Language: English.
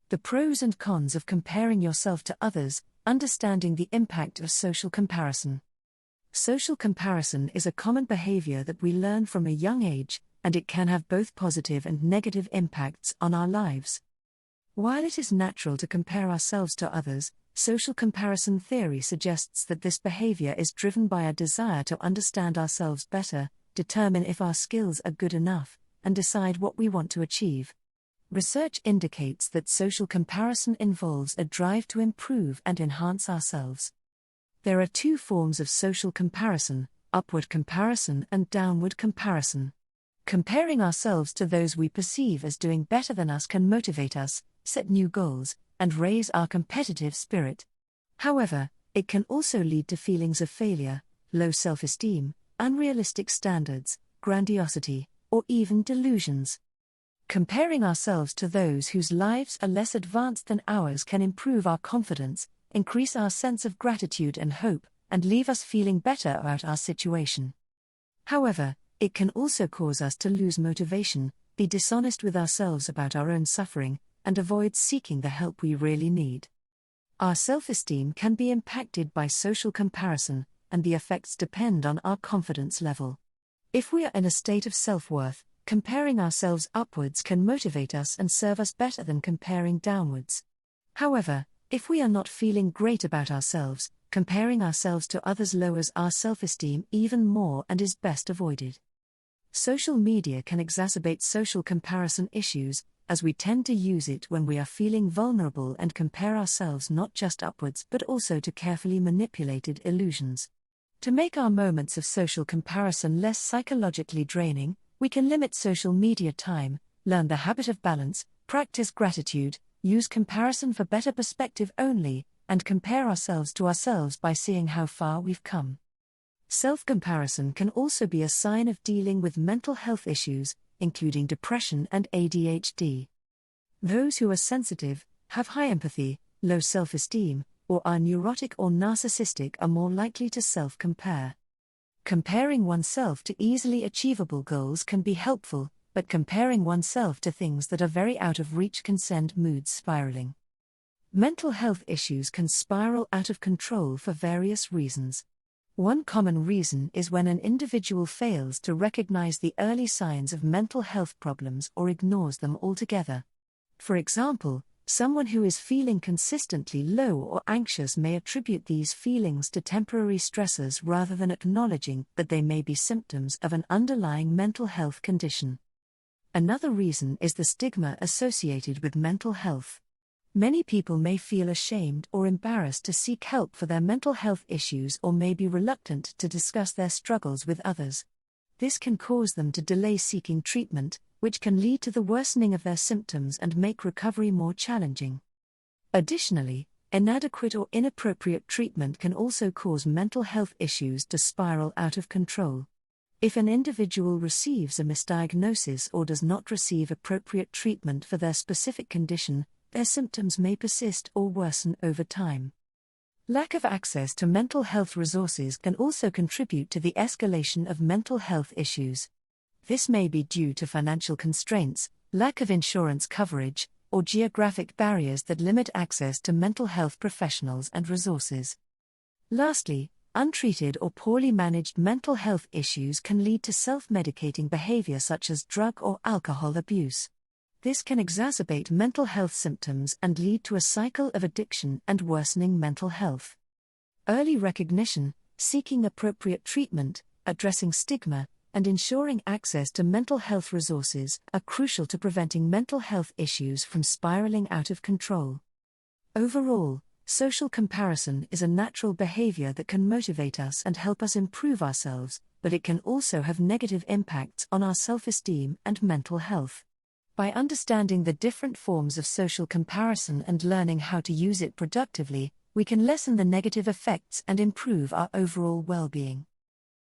The pros and cons of comparing yourself to others, understanding the impact of social comparison. Social comparison is a common behavior that we learn from a young age, and it can have both positive and negative impacts on our lives. While it is natural to compare ourselves to others, social comparison theory suggests that this behavior is driven by a desire to understand ourselves better, determine if our skills are good enough, and decide what we want to achieve. Research indicates that social comparison involves a drive to improve and enhance ourselves. There are two forms of social comparison: upward comparison and downward comparison. Comparing ourselves to those we perceive as doing better than us can motivate us, set new goals, and raise our competitive spirit. However, it can also lead to feelings of failure, low self-esteem, unrealistic standards, grandiosity, or even delusions. Comparing ourselves to those whose lives are less advanced than ours can improve our confidence, increase our sense of gratitude and hope, and leave us feeling better about our situation. However, it can also cause us to lose motivation, be dishonest with ourselves about our own suffering, and avoid seeking the help we really need. Our self-esteem can be impacted by social comparison, and the effects depend on our confidence level. If we are in a state of self-worth, comparing ourselves upwards can motivate us and serve us better than comparing downwards. However, if we are not feeling great about ourselves, comparing ourselves to others lowers our self-esteem even more and is best avoided. Social media can exacerbate social comparison issues, as we tend to use it when we are feeling vulnerable and compare ourselves not just upwards but also to carefully manipulated illusions. To make our moments of social comparison less psychologically draining, we can limit social media time, learn the habit of balance, practice gratitude, use comparison for better perspective only, and compare ourselves to ourselves by seeing how far we've come. Self-comparison can also be a sign of dealing with mental health issues, including depression and ADHD. Those who are sensitive, have high empathy, low self-esteem, or are neurotic or narcissistic are more likely to self-compare. Comparing oneself to easily achievable goals can be helpful, but comparing oneself to things that are very out of reach can send moods spiraling. Mental health issues can spiral out of control for various reasons. One common reason is when an individual fails to recognize the early signs of mental health problems or ignores them altogether. For example, someone who is feeling consistently low or anxious may attribute these feelings to temporary stressors rather than acknowledging that they may be symptoms of an underlying mental health condition. Another reason is the stigma associated with mental health. Many people may feel ashamed or embarrassed to seek help for their mental health issues or may be reluctant to discuss their struggles with others. This can cause them to delay seeking treatment, which can lead to the worsening of their symptoms and make recovery more challenging. Additionally, inadequate or inappropriate treatment can also cause mental health issues to spiral out of control. If an individual receives a misdiagnosis or does not receive appropriate treatment for their specific condition, their symptoms may persist or worsen over time. Lack of access to mental health resources can also contribute to the escalation of mental health issues. This may be due to financial constraints, lack of insurance coverage, or geographic barriers that limit access to mental health professionals and resources. Lastly, untreated or poorly managed mental health issues can lead to self-medicating behavior such as drug or alcohol abuse. This can exacerbate mental health symptoms and lead to a cycle of addiction and worsening mental health. Early recognition, seeking appropriate treatment, addressing stigma, and ensuring access to mental health resources are crucial to preventing mental health issues from spiraling out of control. Overall, social comparison is a natural behavior that can motivate us and help us improve ourselves, but it can also have negative impacts on our self-esteem and mental health. By understanding the different forms of social comparison and learning how to use it productively, we can lessen the negative effects and improve our overall well-being.